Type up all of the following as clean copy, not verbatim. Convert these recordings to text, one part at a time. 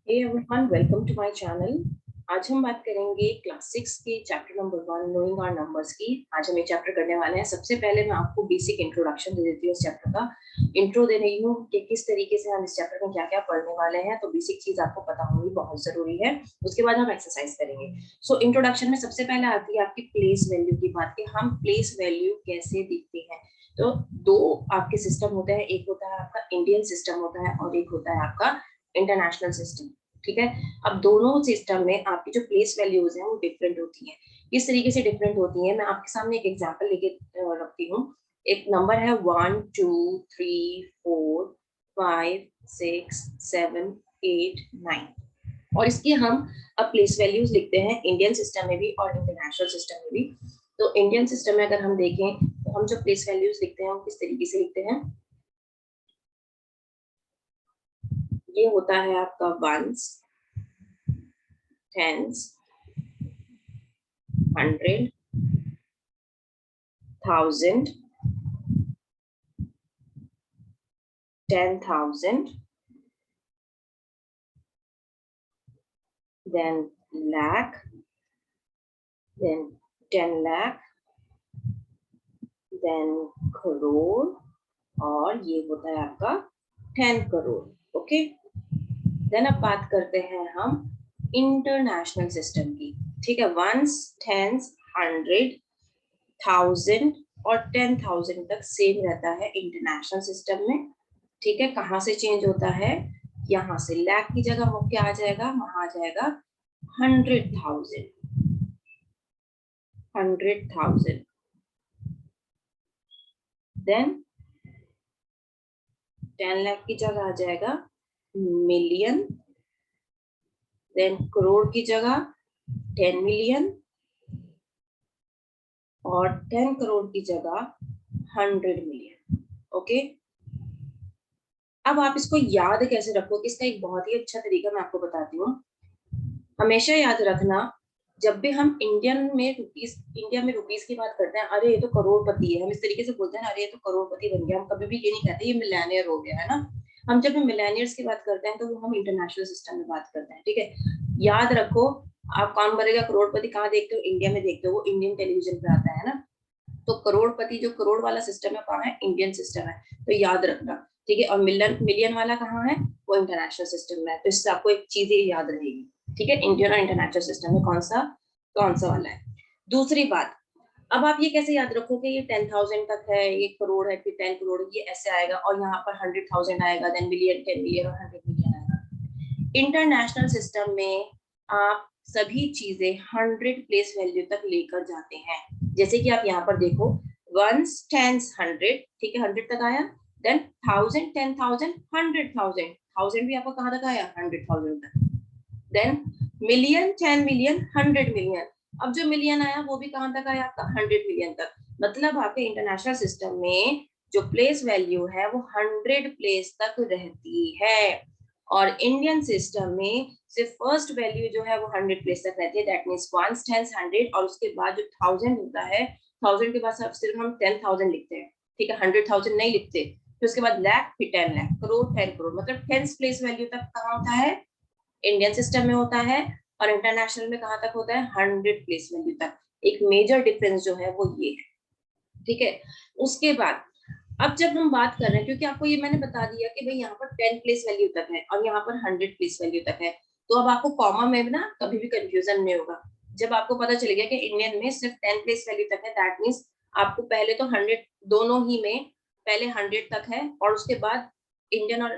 Hey everyone, welcome to my channel. आज हम बात करेंगे क्लास 6 के chapter number 1 knowing our numbers की। आज हम ये चैप्टर करने वाले हैं। सबसे पहले मैं आपको बेसिक इंट्रोडक्शन दे देती हूँ इस चैप्टर का। इंट्रो दे रही हूँ कि किस तरीके से हम इस चैप्टर में क्या-क्या पढ़ने वाले हैं, तो बेसिक चीज आपको पता होनी बहुत जरूरी है। उसके बाद हम एक्सरसाइज करेंगे। सो इंट्रोडक्शन में सबसे पहले आती है आपकी प्लेस वैल्यू की बात, कि हम प्लेस वैल्यू कैसे दिखते हैं। तो दो आपके सिस्टम होते हैं, एक होता है आपका इंडियन सिस्टम होता है और एक होता है आपका इंटरनेशनल सिस्टम। ठीक है। अब दोनों सिस्टम में आपकी जो प्लेस वैल्यूज हैं वो डिफरेंट होती हैं। किस तरीके से डिफरेंट होती हैं, मैं आपके सामने एक एग्जांपल लेके रखती हूँ। एक नंबर है 1 2 3 4 5 6 7 8 9, और इसकी हम अब प्लेस वैल्यूज लिखते हैं इंडियन सिस्टम में भी और इंटरनेशनल सिस्टम में भी। तो इंडियन सिस्टम में अगर हम देखें तो हम जो प्लेस वैल्यूज लिखते हैं वो किस तरीके से लिखते हैं। ये होता है आपका ones, tens, 100, 1000, 10,000, then lakh, then 10 lakh, then crore, और ये होता है आपका 10 करोड़। ओके। देन अब बात करते हैं हम इंटरनेशनल सिस्टम की। ठीक है। वंस, टेंस, 100, 1000 और 10,000 तक सेम रहता है इंटरनेशनल सिस्टम में। ठीक है। कहाँ से चेंज होता है, यहाँ से लाख की जगह वो क्या आ जाएगा, वहां आ जाएगा 100,000, 100,000। देन 10 लाख की जगह आ जाएगा मिलियन। देन करोड़ की जगह 10 मिलियन, और 10 करोड़ की जगह 100 मिलियन। ओके। अब आप इसको याद कैसे रखोगे, इसका एक बहुत ही अच्छा तरीका मैं आपको बताती हूँ। हमेशा याद रखना, जब भी हम इंडिया में रुपीस की बात करते हैं, अरे ये तो करोड़पति है, हम इस तरीके से बोलते हैं, अरे ये तो करोड़पति बन गया। हम कभी भी ये नहीं कहते ये मिलियनियर हो गया है ना। हम जब भी मिलियनियर्स की बात करते हैं तो वो हम इंटरनेशनल सिस्टम में बात करते हैं। ठीक है। याद रखो, आप कौन बनेगा करोड़पति कहाँ देखते हो, इंडिया में देखते हो, वो इंडियन टेलीविजन पे आता है ना। तो करोड़पति जो करोड़ वाला सिस्टम है कहाँ है, इंडियन सिस्टम है। तो याद रखना। ठीक है। और मिलियन मिलियन वाला कहाँ है, वो इंटरनेशनल सिस्टम में है। तो इससे आपको एक चीज याद रहेगी। ठीक है। इंडियन और इंटरनेशनल सिस्टम में कौन सा वाला है। दूसरी बात, अब आप ये कैसे याद रखोगे, ये 10,000 तक है, ये करोड़ है, फिर 10 करोड़, ये ऐसे आएगा, और यहाँ पर 100,000 आएगा, देन मिलियन, 10 मिलियन और 100 मिलियन आएगा। इंटरनेशनल सिस्टम में आप सभी चीजें 100 प्लेस वैल्यू तक लेकर जाते हैं। जैसे कि आप यहाँ पर देखो, वंस, टेंस, 100, ठीक है, 100 तक आया। देन 1000, 10,000, 100,000, 1000 भी आपका कहाँ तक आया, 100,000 तक। Then million, 10 million, 100 million. अब जो मिलियन आया वो भी कहां तक आया आपका, 100 मिलियन तक। मतलब आपके इंटरनेशनल सिस्टम में जो प्लेस वैल्यू है वो 100 प्लेस तक रहती है, और इंडियन सिस्टम में सिर्फ फर्स्ट वैल्यू जो है वो 100 प्लेस तक रहती है। दैट मींस वंस, टेंस, 100, और उसके बाद जो 1000 होता है, 1000 के बाद सिर्फ हम 10,000 लिखते हैं। ठीक है। 100,000 नहीं लिखते। फिर उसके बाद लाख, फिर 10 लाख, करोड़, 10 करोड़, मतलब 10 प्लेस वैल्यू तक कहाँ होता है, इंडियन सिस्टम में होता है। और इंटरनेशनल में कहाँ तक होता है, 100 प्लेस वैल्यू तक। एक मेजर डिफरेंस जो है वो ये है। ठीक है। उसके बाद अब जब हम बात कर रहे हैं, क्योंकि आपको ये मैंने बता दिया कि भाई यहाँ पर 10 प्लेस वैल्यू तक है और यहाँ पर 100 प्लेस वैल्यू तक है, तो अब आपको कॉमा में ना कभी भी कंफ्यूजन नहीं होगा। जब आपको पता चल गया कि इंडियन में सिर्फ 10 प्लेस वैल्यू तक है, दैट मीन्स आपको पहले तो 100, दोनों ही में पहले 100 तक है, और उसके बाद इंडियन और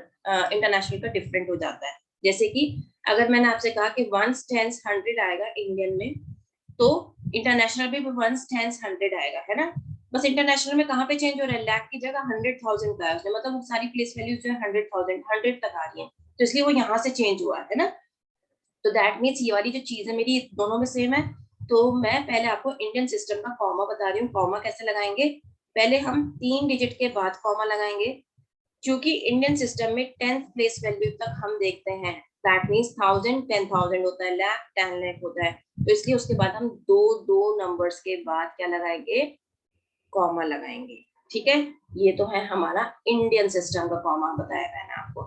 इंटरनेशनल का डिफरेंट हो जाता है। जैसे कि अगर मैंने आपसे कहा कि वंस, टेंस, 100 आएगा इंडियन में, तो इंटरनेशनल भी वंस, टेंस, 100 आएगा, है ना। बस इंटरनेशनल में कहाँ पे चेंज हो रहा है, लाख की जगह 100,000 का है उसने, मतलब वो सारी प्लेस वैल्यूज जो है 100,000, 100 तक आ रही है, तो इसलिए वो यहाँ से चेंज हुआ है ना। तो दैट मीन्स ये वाली जो चीज है मेरी दोनों में सेम है। तो मैं पहले आपको इंडियन सिस्टम का कॉमा बता रही हूँ। कॉमा कैसे लगाएंगे, पहले हम 3 डिजिट के बाद कॉमा लगाएंगे। क्योंकि इंडियन सिस्टम में 10th प्लेस वैल्यू तक हम देखते हैं, दैट मींस 1000, 10,000 होता है, लाख, 10 लाख होता है, तो इसलिए उसके बाद हम दो दो नंबर्स के बाद क्या लगाएंगे, कॉमा लगाएंगे। ठीक है। ये तो है हमारा इंडियन सिस्टम का कॉमा, बताया मैंने आपको।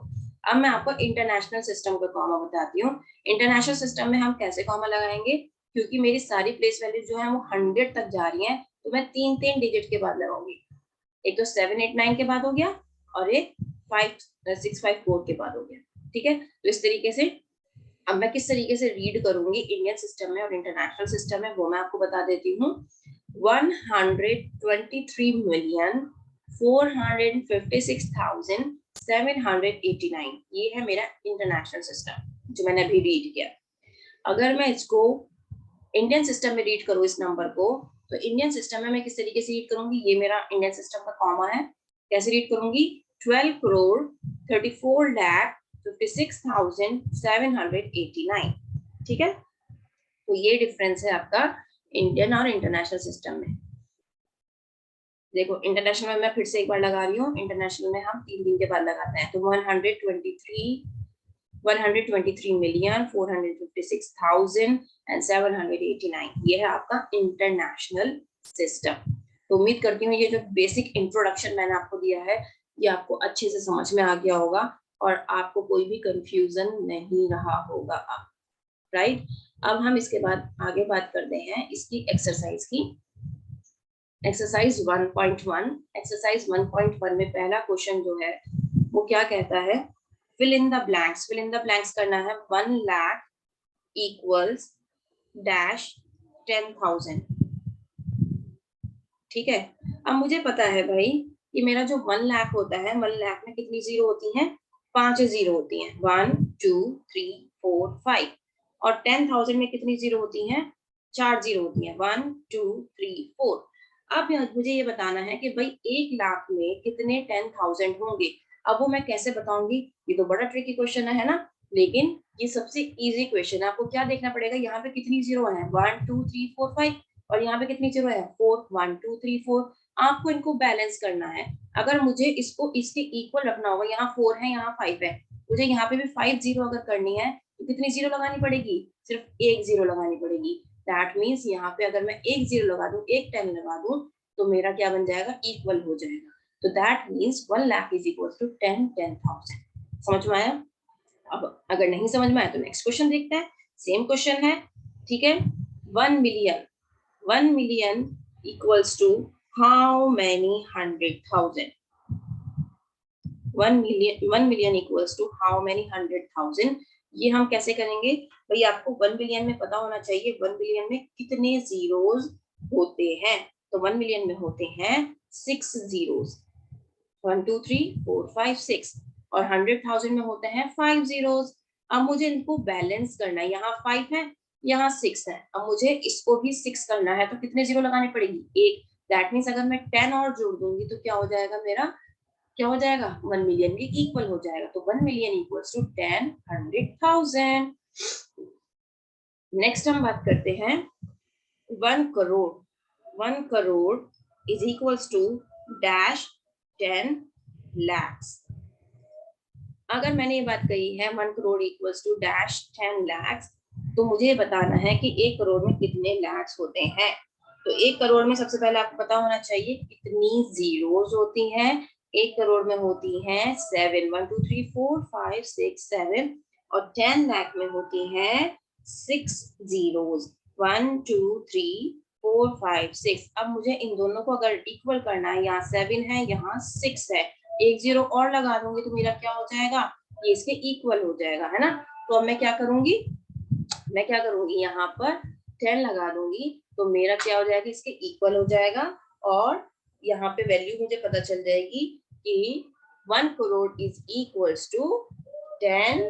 अब मैं आपको इंटरनेशनल सिस्टम का कॉमा बताती हूँ। इंटरनेशनल सिस्टम में हम कैसे कॉमा लगाएंगे, क्योंकि मेरी सारी प्लेस वैल्यू जो है वो 100 तक जा रही है, तो मैं 3 डिजिट के बाद लगाऊंगी। एक तो 789 के बाद हो गया और एक 5654 के बाद हो गया। ठीक है, तो इस तरीके से अब मैं किस तरीके से रीड करूंगी इंडियन सिस्टम में और इंटरनेशनल सिस्टम में, वो मैं आपको बता देती हूँ। 123,456,789 ये है मेरा इंटरनेशनल सिस्टम जो मैंने अभी रीड किया। अगर मैं इसको इंडियन सिस्टम में रीड करूँ इस नंबर को, तो इंडियन सिस्टम में मैं किस तरीके से रीड करूंगी, ये मेरा इंडियन सिस्टम का कॉमा है। कैसे रीड करूंगी, 12,34,56,789। ठीक है, तो ये डिफरेंस है आपका इंडियन और इंटरनेशनल सिस्टम में। देखो इंटरनेशनल में मैं फिर से एक बार लगा रही हूँ, इंटरनेशनल में हम 3 दिन के बाद लगाते हैं, तो 123,456,789 ये है आपका इंटरनेशनल सिस्टम। तो उम्मीद करती हूँ ये जो बेसिक इंट्रोडक्शन मैंने आपको दिया है ये आपको अच्छे से समझ में आ गया होगा और आपको कोई भी कंफ्यूजन नहीं रहा होगा। राइट, अब हम इसके बाद आगे बात करते हैं इसकी एक्सरसाइज की। एक्सरसाइज 1.1। एक्सरसाइज 1.1 में पहला क्वेश्चन जो है वो क्या कहता है, fill in the blanks. Fill in the blanks करना है 1 लाख इक्वल्स डैश 10,000। ठीक है, अब मुझे पता है भाई कि मेरा जो 1 लाख होता है, 1 लाख में कितनी जीरो होती हैं, 5 जीरो होती हैं, 1 2 3 4 5। और 10,000 में कितनी जीरो होती हैं, 4 जीरो होती हैं, 1 2 3 4। अब मुझे ये बताना है कि भाई 1 लाख में कितने 10,000 होंगे। अब वो मैं कैसे बताऊंगी, ये तो बड़ा ट्रिकी क्वेश्चन है ना, लेकिन ये सबसे इजी क्वेश्चन है। आपको क्या देखना पड़ेगा, यहाँ पे कितनी जीरो है, 1 2 3 4 5, और यहाँ पे कितनी जीरो है, 4 1 2 3 4। आपको इनको बैलेंस करना है। अगर मुझे इसको इसके इक्वल रखना होगा, यहाँ 4 है यहाँ 5 है, मुझे यहाँ पे भी 5 जीरो अगर करनी है तो कितनी जीरो लगानी पड़ेगी, सिर्फ एक जीरो लगानी पड़ेगी। दैट मीन्स यहाँ पे अगर मैं एक जीरो लगा दूं, एक 10 लगा दूं, तो मेरा क्या बन जाएगा, इक्वल हो जाएगा। तो that means 1 lakh is equal to 10,000। समझ में आया? अब अगर नहीं समझ में आया तो नेक्स्ट क्वेश्चन देखते हैं। सेम क्वेश्चन है, ठीक है। 1 million equals to how many 100,000। 1 million equals to how many 100,000। ये हम कैसे करेंगे भाई, आपको 1 बिलियन में पता होना चाहिए 1 बिलियन में कितने जीरोस होते हैं। तो 1 मिलियन में होते हैं 6 जीरोस, 1 2 3 4 5 6, और 100,000 में होते हैं 5 जीरोस। अब मुझे इनको बैलेंस करना है, यहाँ 5 है यहाँ 6 है, अब मुझे इसको भी 6 करना है, तो कितने जीरो लगानी पड़ेगी, एक। दैट मीन्स अगर मैं 10 और जोड़ दूंगी तो क्या हो जाएगा, मेरा क्या हो जाएगा, 1 मिलियन के इक्वल हो जाएगा। तो 1 मिलियन इक्वल्स टू 10 100,000। नेक्स्ट हम बात करते हैं 1 crore. 1 crore is equals to dash 10 lakhs। अगर मैंने ये बात कही है 1 crore equals to dash 10 lakhs, तो मुझे बताना है कि 1 करोड़ में कितने लैक्स होते हैं। तो 1 करोड़ में सबसे पहले आपको पता होना चाहिए कितनी जीरोस होती हैं। 1 करोड़ में होती हैं 7, 1 2 3 4 5 6 7, और 10 लाख में होती हैं 6 जीरोस, 1 2 3 4 5 6। अब मुझे इन दोनों को अगर इक्वल करना है, यहाँ 7 है यहाँ 6 है, एक जीरो और लगा दूंगी तो मेरा क्या हो जाएगा, ये इसके इक्वल हो जाएगा, है ना। तो अब मैं क्या करूंगी, यहाँ पर 10 लगा दूंगी तो मेरा क्या हो जाएगा, इसके इक्वल हो जाएगा, और यहाँ पे वैल्यू मुझे पता चल जाएगी कि 1 crore is equals to 10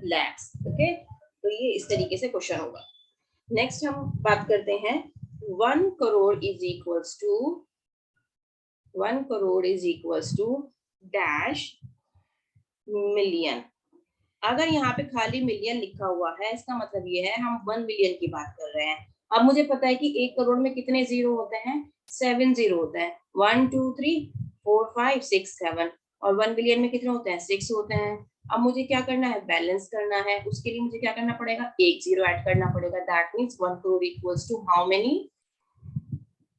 lakhs। Okay, तो ये इस तरीके से क्वेश्चन होगा। नेक्स्ट हम बात करते हैं 1 crore is equals to 1 crore is equals to dash million. अगर यहाँ पे खाली मिलियन लिखा हुआ है, इसका मतलब ये है हम 1 मिलियन की बात कर रहे हैं। अब मुझे पता है कि 1 करोड़ में कितने जीरो होते हैं, 7 जीरो होते हैं, 1 2 3 4 5 6 7, और 1 बिलियन में कितने होते हैं, 6 होते हैं। अब मुझे क्या करना है, बैलेंस करना है। उसके लिए मुझे क्या करना पड़ेगा, एक जीरो ऐड करना पड़ेगा। That means 1 crore equals to how many,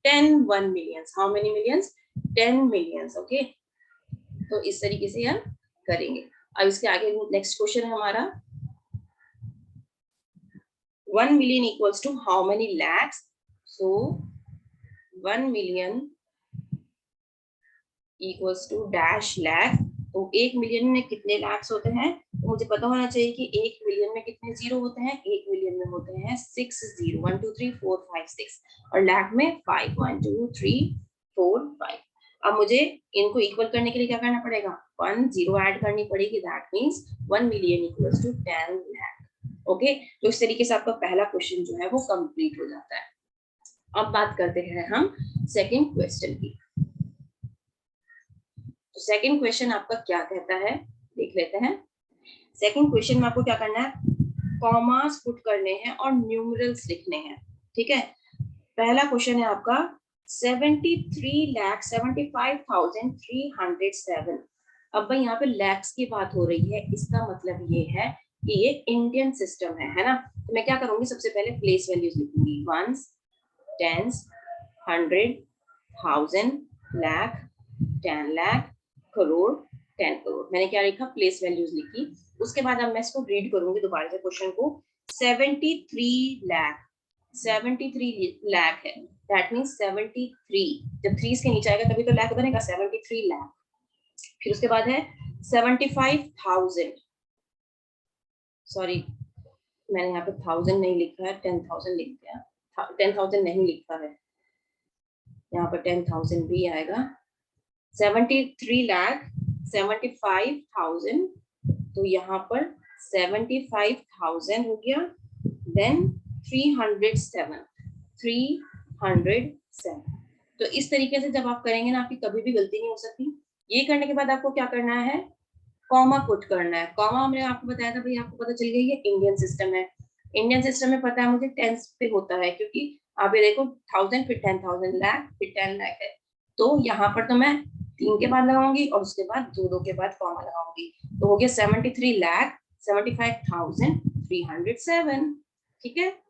10 1 millions. How many millions, 10 millions. Okay, तो इस तरीके से हम करेंगे। अब इसके आगे नेक्स्ट क्वेश्चन है हमारा 1 million equals to how many lakhs? So 1 million equals to dash lakh. तो 1 मिलियन में कितने लैक्स होते हैं? तो मुझे पता होना चाहिए कि 1 मिलियन में कितने जीरो होते हैं। 1 मिलियन में होते हैं 6 जीरो, 1 2 3 4 5 6, और लाख में 5 1 2 3 4 5। अब मुझे इनको इक्वल करने के लिए क्या करना पड़ेगा? 1 0 ऐड करनी पड़ेगी। That means 1 million equals to 10 lakh. Okay, तो इस तरीके से आपका पहला क्वेश्चन जो है वो कंप्लीट हो जाता है। अब बात करते हैं हम सेकंड क्वेश्चन की। तो सेकंड क्वेश्चन आपका क्या कहता है, देख लेते हैं। सेकंड क्वेश्चन में आपको क्या करना है? कॉमास पुट करने हैं और न्यूमरल्स लिखने हैं। ठीक है, पहला क्वेश्चन है आपका 73,75,307। अब भाई यहाँ पे लैक्स की बात हो रही है, इसका मतलब ये है कि ये इंडियन सिस्टम है ना। तो मैं क्या करूंगी, सबसे पहले प्लेस वैल्यूज लिखूंगी। Ones, tens, 100, 1000, lakh, 10 lakh, crore, 10 crore. मैंने क्या लिखा? प्लेस वैल्यूज लिखी। उसके बाद अब मैं इसको रीड करूंगी दोबारा से क्वेश्चन को। 73 लाख, 73 लाख है। दैट मींस 73, जब 3 के नीचे आएगा तभी तो लाख बनेगा। 73 लाख। फिर उसके बाद है 75,000, सॉरी मैंने यहाँ पे 1000 नहीं लिखा है, 10,000 लिख दिया। 10,000 नहीं लिखा है, यहाँ पर 10,000 भी आएगा। 73 लाख 75,000, तो यहाँ पर 75,000 हो गया। देन 307, 307। तो इस तरीके से जब आप करेंगे ना, आपकी कभी भी गलती नहीं हो सकती। ये करने के बाद आपको क्या करना है? कॉमा पुट करना है। कॉमा हमने आपको बताया था भाई, आपको पता चल गया ये इंडियन सिस्टम है। इंडियन सिस्टम में पता है मुझे टेंस पे होता है, क्योंकि आप ये देखो 1000 फिर 10,000, लाख फिर 10 लाख है। तो यहाँ पर तो मैं 3 के बाद लगाऊंगी और उसके बाद 2 के बाद कॉमा लगाऊंगी। तो हो गया 73 लाख 75,307। ठीक है,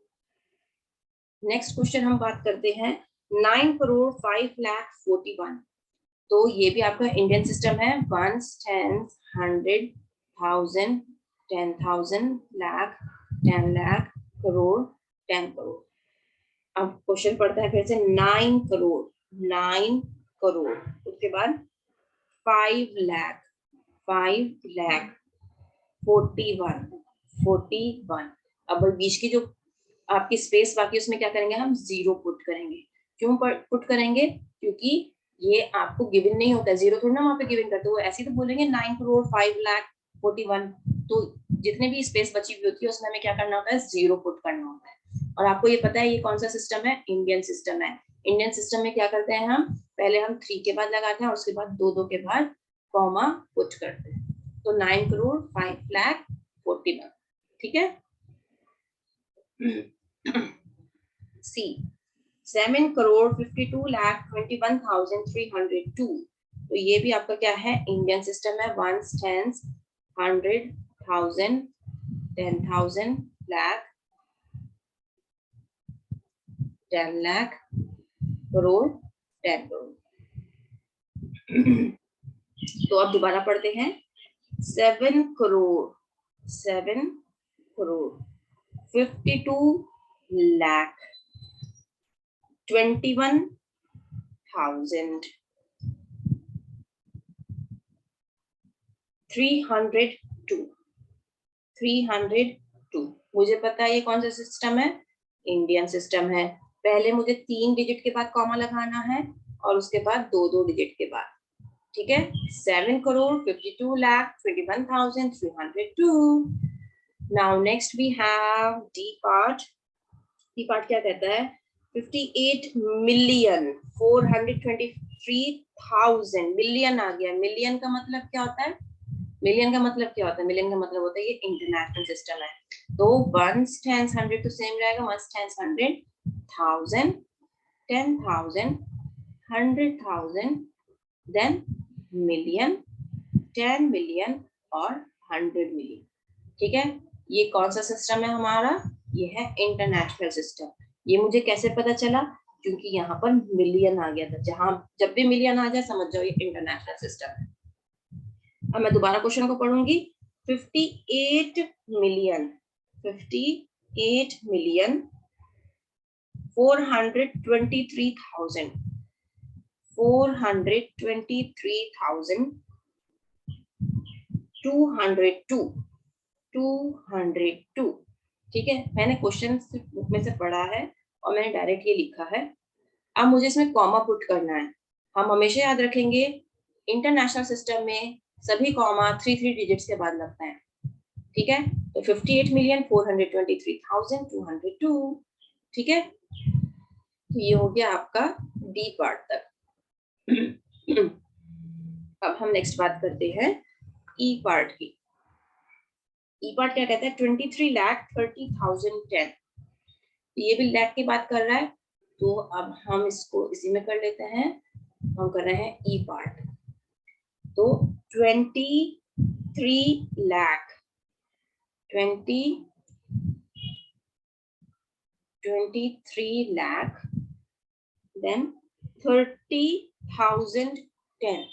नेक्स्ट क्वेश्चन हम बात करते हैं 9 करोड़ 5 लाख 41। तो ये भी आपका इंडियन सिस्टम है। Ones, tens, 100, 1000, 10,000, lakh, 10 lakh, crore, 10 crore. अब क्वेश्चन पढ़ता है फिर से 9 करोड़, 9 करोड़, उसके बाद 5 लाख, 5 लाख, 41, 41। अब बीच की जो आपकी स्पेस बाकी उसमें क्या करेंगे? हम जीरो पुट करेंगे। क्यों पुट करेंगे? क्योंकि ये आपको गिवन नहीं होता है, जीरो थोड़ा ना वहां पे गिवन करते हो, ऐसे तो बोलेंगे 9 करोड़ 5 लाख 41। तो जितने भी स्पेस बची हुई होती है उसमें हमें क्या करना होता है? जीरो पुट करना होता है। और आपको ये पता है ये कौन सा सिस्टम है? इंडियन सिस्टम है। इंडियन सिस्टम में क्या करते हैं हम? पहले हम 3 के बाद लगाते हैं और उसके बाद 2 के बाद कॉमा पुट करते हैं। तो 9 करोड़ 5 लाख 41। ठीक है। सी 7 करोड़ 52 लाख 21,302। तो ये भी आपका क्या है? इंडियन सिस्टम है। Ones, tens, 100, 1000, 10,000, lakh, 10 lakh, crore, 10 crore. तो अब दोबारा पढ़ते हैं। 7 करोड़ 52 लाख 21,302। मुझे पता है ये कौन सा सिस्टम है? इंडियन सिस्टम है। पहले मुझे 3 डिजिट के बाद कॉमा लगाना है और उसके बाद 2 डिजिट के बाद। ठीक है, 7 crore 52 lakh 21,302। Now next we have D part. D part क्या कहता है? 58,423,000। मिलियन आ गया। मिलियन का मतलब क्या होता है? मिलियन का मतलब क्या होता है? मिलियन का मतलब होता है ये इंटरनेशनल सिस्टम है। तो वंस, टेंस, 100 तो सेम रहेगा। Ones, tens, 100, 1000, 10,000, 100,000, then million, 10 million और 100 मिलियन। ठीक है, ये कौन सा सिस्टम है हमारा? ये है इंटरनेशनल सिस्टम। ये मुझे कैसे पता चला? क्योंकि यहाँ पर मिलियन आ गया था। जहां जब भी मिलियन आ जाए समझ जाओ ये इंटरनेशनल सिस्टम है। अब मैं दोबारा क्वेश्चन को पढ़ूंगी। 58 million 423,000 202। ठीक है, मैंने क्वेश्चन बुक में से पढ़ा है और मैंने डायरेक्ट ये लिखा है। अब मुझे इसमें कॉमा पुट करना है। हम हमेशा याद रखेंगे इंटरनेशनल सिस्टम में सभी कॉमा 3 डिजिट्स के बाद लगता है। ठीक है, तो 58,423,202। ठीक है, तो ये हो गया आपका डी पार्ट तक। अब हम नेक्स्ट बात करते हैं ई पार्ट की। ई पार्ट क्या कहता है? 23,30,010। ये भी लैख की बात कर रहा है, तो अब हम इसको इसी में कर लेते हैं। हम कर रहे हैं ई पार्ट, तो 23 लाख 23 लाख then 30,010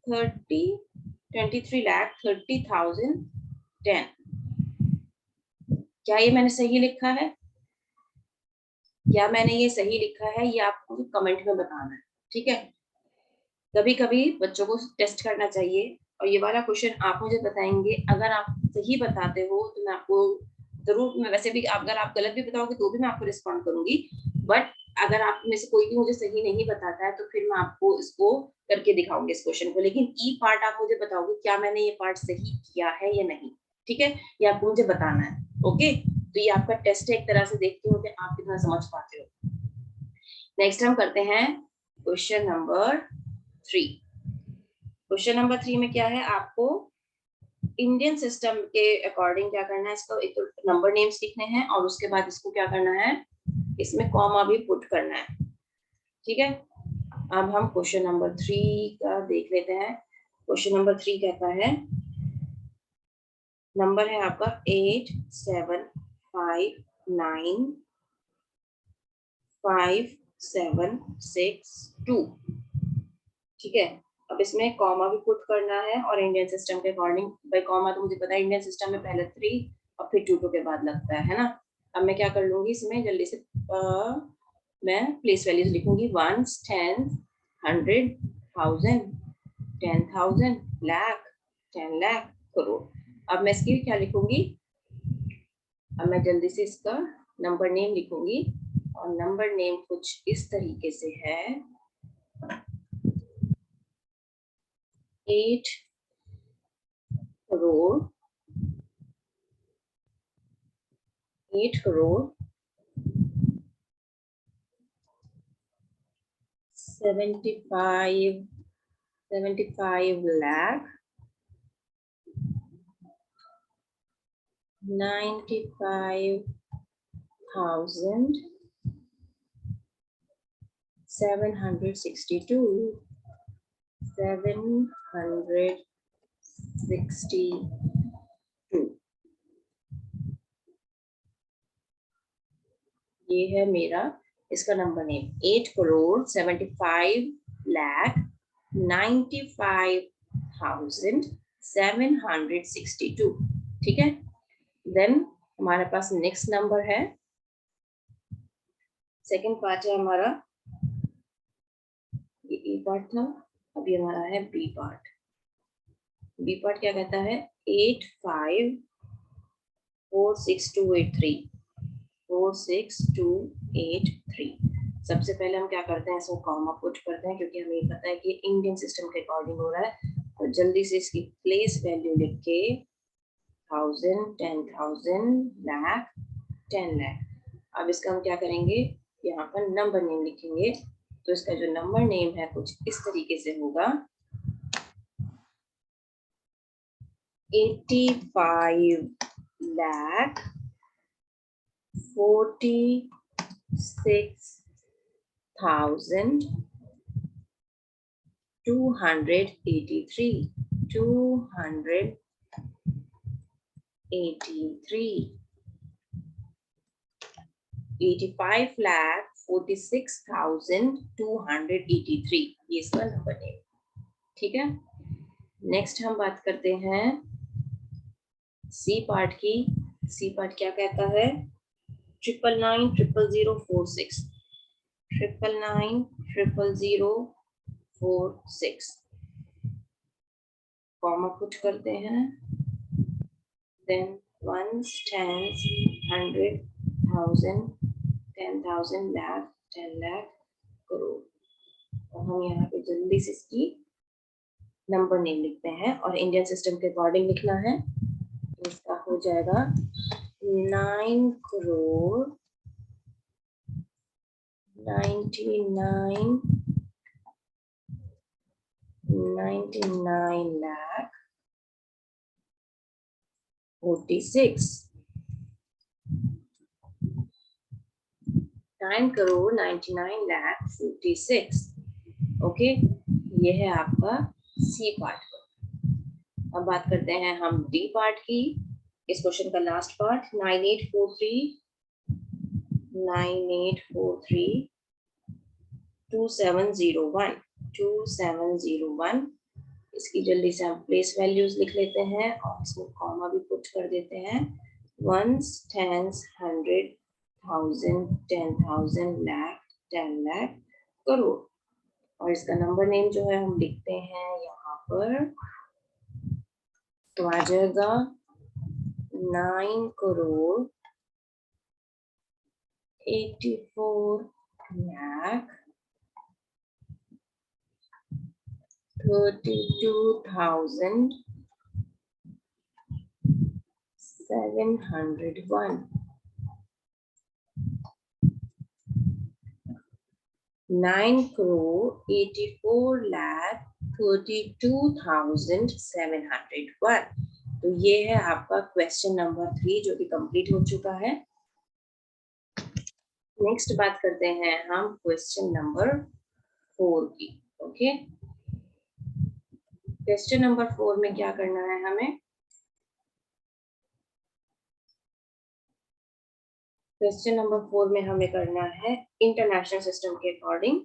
23 लाख 30,010। क्या ये मैंने सही लिखा है? क्या मैंने ये सही लिखा है? ये आपको कमेंट में बताना है। ठीक है, कभी कभी बच्चों को टेस्ट करना चाहिए, और ये वाला क्वेश्चन आप मुझे बताएंगे। अगर आप सही बताते हो तो मैं आपको जरूर, मैं वैसे भी अगर आप गलत भी बताओगे तो भी मैं आपको रिस्पॉन्ड करूंगी, बट अगर आप में से कोई भी मुझे सही नहीं बताता है तो फिर मैं आपको इसको करके दिखाऊंगी इस क्वेश्चन को। लेकिन ई पार्ट आप मुझे बताओगे क्या मैंने ये पार्ट सही किया है या नहीं। ठीक है, ये आपको मुझे बताना है। ओके, तो ये आपका टेस्ट है एक तरह से, देखती हूँ कि आप कितना समझ पाते हो। नेक्स्ट हम करते हैं क्वेश्चन नंबर 3। क्वेश्चन नंबर 3 में क्या है? आपको इंडियन सिस्टम के अकॉर्डिंग क्या करना है, इसको एक तो नंबर नेम्स लिखने हैं और उसके बाद इसको क्या करना है, इसमें कॉमा भी पुट करना है। ठीक है, अब हम क्वेश्चन नंबर 3 का देख लेते हैं। क्वेश्चन नंबर 3 कहता है, नंबर है आपका 87595762। ठीक है, अब इसमें कॉमा भी पुट करना है और इंडियन सिस्टम के अकॉर्डिंग, बाय कॉमा तो मुझे पता है इंडियन सिस्टम में पहले 3 और फिर 2 के बाद लगता है ना। अब मैं क्या कर लूंगी इसमें जल्दी से, मैं प्लेस वैल्यूज लिखूंगी। 1 10 100 1000 10,000 लाख 10 लाख करोड़। अब मैं इसकी क्या लिखूंगी? अब मैं जल्दी से इसका नंबर नेम लिखूंगी, और नंबर नेम कुछ इस तरीके से है। 8 करोड़ 75 लाख 95,762 ये है मेरा इसका नंबर नेम। 8,95,95,762। ठीक है, देन हमारे पास नेक्स्ट नंबर है, सेकंड पार्ट है हमारा, ये ए पार्ट था, अभी हमारा है बी पार्ट। बी पार्ट क्या कहता है? 85,46283। सबसे पहले हम क्या करते हैं, इसको कॉमा पुट करते हैं, क्योंकि हमें पता है कि इंडियन सिस्टम के अकॉर्डिंग हो रहा है। तो जल्दी से इसकी प्लेस वैल्यू लिख के 1000 10,000 लाख 10 लाख। अब इसका हम क्या करेंगे, यहाँ पर नंबर नेम लिखेंगे। तो इसका जो नंबर नेम है कुछ इस तरीके से होगा, 85 लाख 46,283 85,46,283, ये इसका नंबर नेम। ठीक है, नेक्स्ट हम बात करते हैं सी पार्ट की। सी पार्ट क्या कहता है? 99900046, 99900046, कॉमा पुट करते हैं, then ones, tens, 100, 1000, 10,000, lakh, 10 lakh, crore. और हम यहाँ पे जल्दी से इसकी नंबर नेम लिखते हैं और इंडियन सिस्टम के अकॉर्डिंग लिखना है, तो इसका हो जाएगा 9 करोड़ 99 lakh 46, 9 करोड़ 99 लाख 46। ओके, ये है आपका सी पार्ट। अब बात करते हैं हम डी पार्ट की। इस क्वेश्चन का लास्ट पार्ट 9701। इसकी जल्दी से हम प्लेस वैल्यूज लिख लेते हैं और इसमें कॉमा भी पुट कर देते हैं। ones, tens, 100, 1000, 10,000, lakh, 10 lakh, crore. और इसका नंबर नेम जो है हम लिखते हैं यहाँ पर, तो आ जाएगा 9 करोड़ 84 lakh 32,701। 9 crore 84 lakh 32,701। तो ये है आपका क्वेश्चन नंबर 3 जो कि कंप्लीट हो चुका है। नेक्स्ट बात करते हैं हम क्वेश्चन नंबर 4 की। ओके, क्वेश्चन नंबर 4 में क्या करना है हमें? क्वेश्चन नंबर 4 में हमें करना है इंटरनेशनल सिस्टम के अकॉर्डिंग,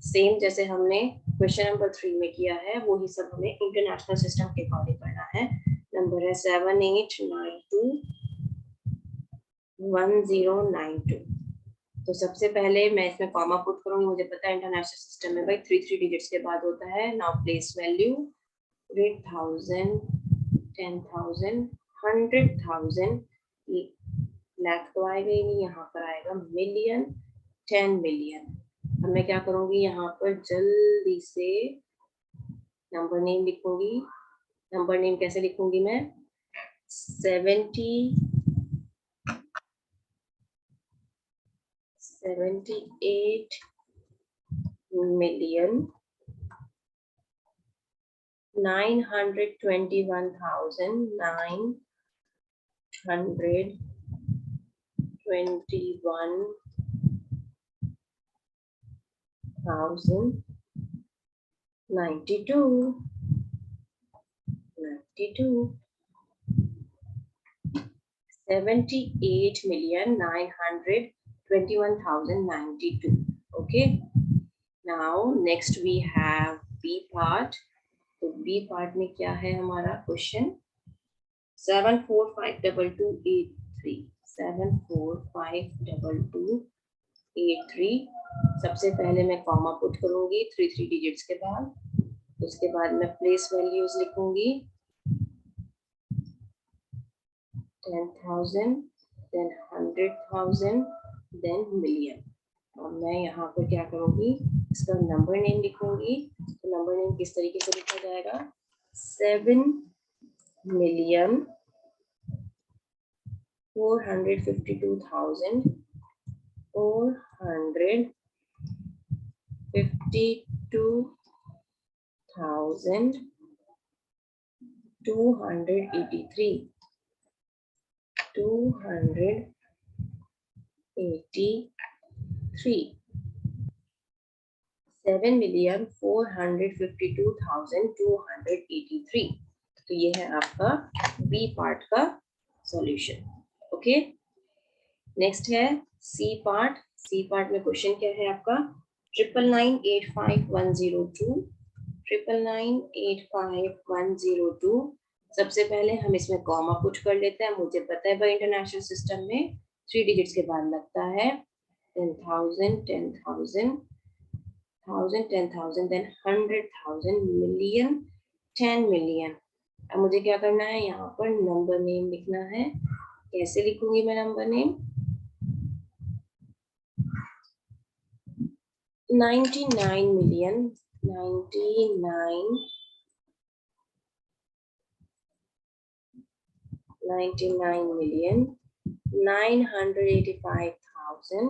सेम जैसे हमने क्वेश्चन नंबर 3 में किया है वो ही सब हमें इंटरनेशनल सिस्टम के अकॉर्डिंग करना है। नंबर है 78921092। तो सबसे पहले मैं इसमें कॉमा पुट करूंगी। मुझे पता है इंटरनेशनल सिस्टम में भाई 3 डिजिट्स के बाद होता है। नाउ प्लेस वैल्यू 100,000, 10,000, 100,000, लाख तो आएगा ही नहीं, यहाँ पर आएगा मिलियन, 10 मिलियन। अब मैं क्या करूंगी, यहाँ पर जल्दी से नंबर नेम लिखूंगी। नंबर नेम कैसे लिखूंगी मैं? 78 million 921,922 78,921,092. Okay, now next we have B part. तो B part में क्या है हमारा क्वेश्चन? 745223, 745223। सबसे पहले मैं कॉमा पुट करूंगी 3 डिजिट्स के बाद, उसके बाद मैं प्लेस वैल्यूज लिखूंगी 10,000, देन 100,000, देन मिलियन। और मैं यहाँ पर क्या करूंगी, इसका नंबर नेम लिखूंगी। तो नंबर नेम किस तरीके से लिखा जाएगा? 7,452,283, 7,452,283। तो ये है आपका बी पार्ट का सॉल्यूशन। ओके, नेक्स्ट है सी पार्ट। सी पार्ट में क्वेश्चन क्या है आपका? 99,98,5,102, 999855102। सबसे पहले हम इसमें कॉमा पुट कर लेते हैं। मुझे पता है भाई इंटरनेशनल सिस्टम में 3 डिजिट्स के बाद लगता है 10,000 10,000 10,000 देन 100,000 मिलियन 10 मिलियन। अब मुझे क्या करना है, यहाँ पर नंबर नेम लिखना है। कैसे लिखूंगी मैं नंबर नेम? 99 million 99 million 985,102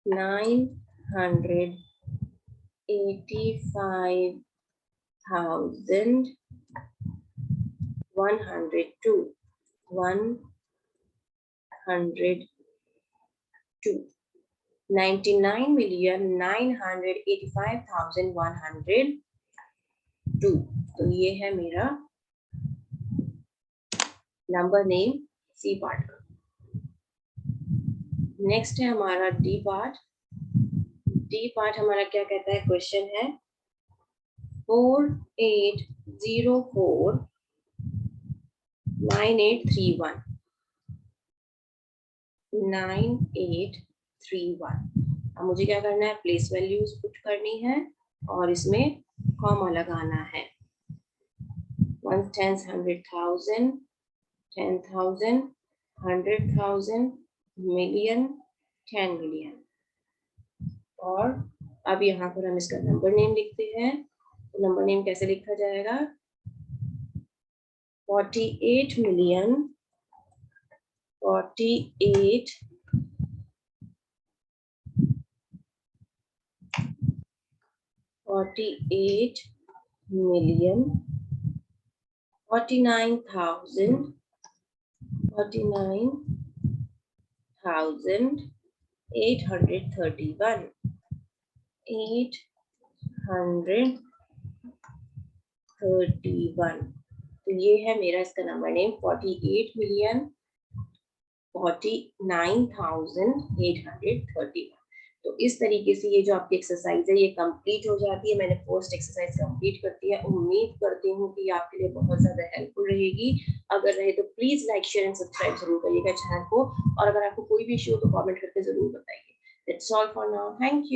99,985,102। तो ये है मेरा नंबर नेम सी पार्ट का। नेक्स्ट है हमारा डी पार्ट। डी पार्ट हमारा क्या कहता है? क्वेश्चन है 48049831 9831। अब मुझे क्या करना है? प्लेस वैल्यूज पुट करनी है और इसमें कॉमा लगाना है। 1 100,000 10,000 100,000 मिलियन 10 मिलियन। और अब यहाँ पर हम इसका नंबर नेम लिखते हैं। तो नंबर नेम कैसे लिखा जाएगा? 48 मिलियन 48 48 मिलियन 49,000 49,831 831। तो ये है मेरा इसका नंबर नेम 48 मिलियन 49,831। तो इस तरीके से ये जो आपकी एक्सरसाइज है ये कंप्लीट हो जाती है। मैंने फर्स्ट एक्सरसाइज कंप्लीट कर दिया। उम्मीद करती हूँ कि आपके लिए बहुत ज्यादा हेल्पफुल रहेगी। अगर रहे तो please like share and subscribe जरूर करिएगा चैनल को। और अगर आपको कोई भी इश्यू हो तो कमेंट करके जरूर बताइए। That's all for now. Thank you.